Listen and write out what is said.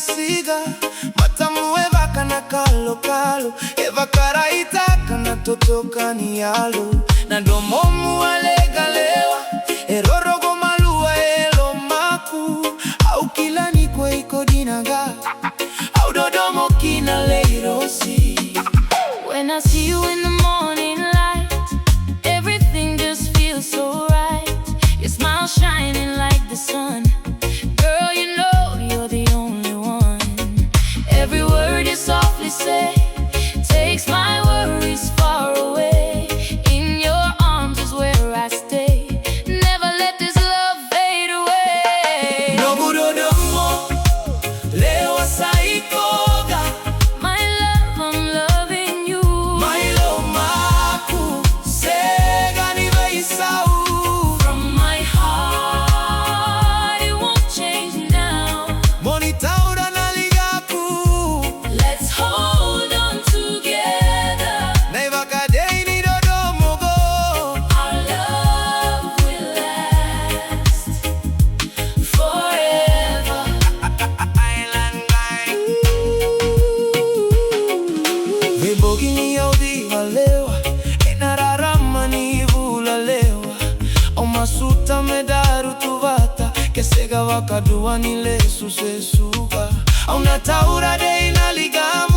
isiga matamu evaka na kalo kalo evaka raitaka na totoka ni yalo na domo alegalewa erorogo malua elo maku au kilani kwe iko dinaga au dodomo kina leirosi. When I see you in the morning light, everything just feels so right. Your smile shining like the sun. Girl, you know you're the only one. Every word you softly say takes my worries far away. In your arms is where I stay. Never let this love fade away. Na Dodomo leo saikoga. My love, I'm loving you. My love maku sega ni veisau. From my heart, it won't change now. Monitaura na ligaku. Let's hold on together. Nevaka dei ni Dodomo go. Our love will last forever. Island guy. Vibogi ni yaudi walewa. Inararama ni vula lewa. O masuta medaru tuvata. Kesega wakadua ni lesu sesuga. Au nataura dei na ligama.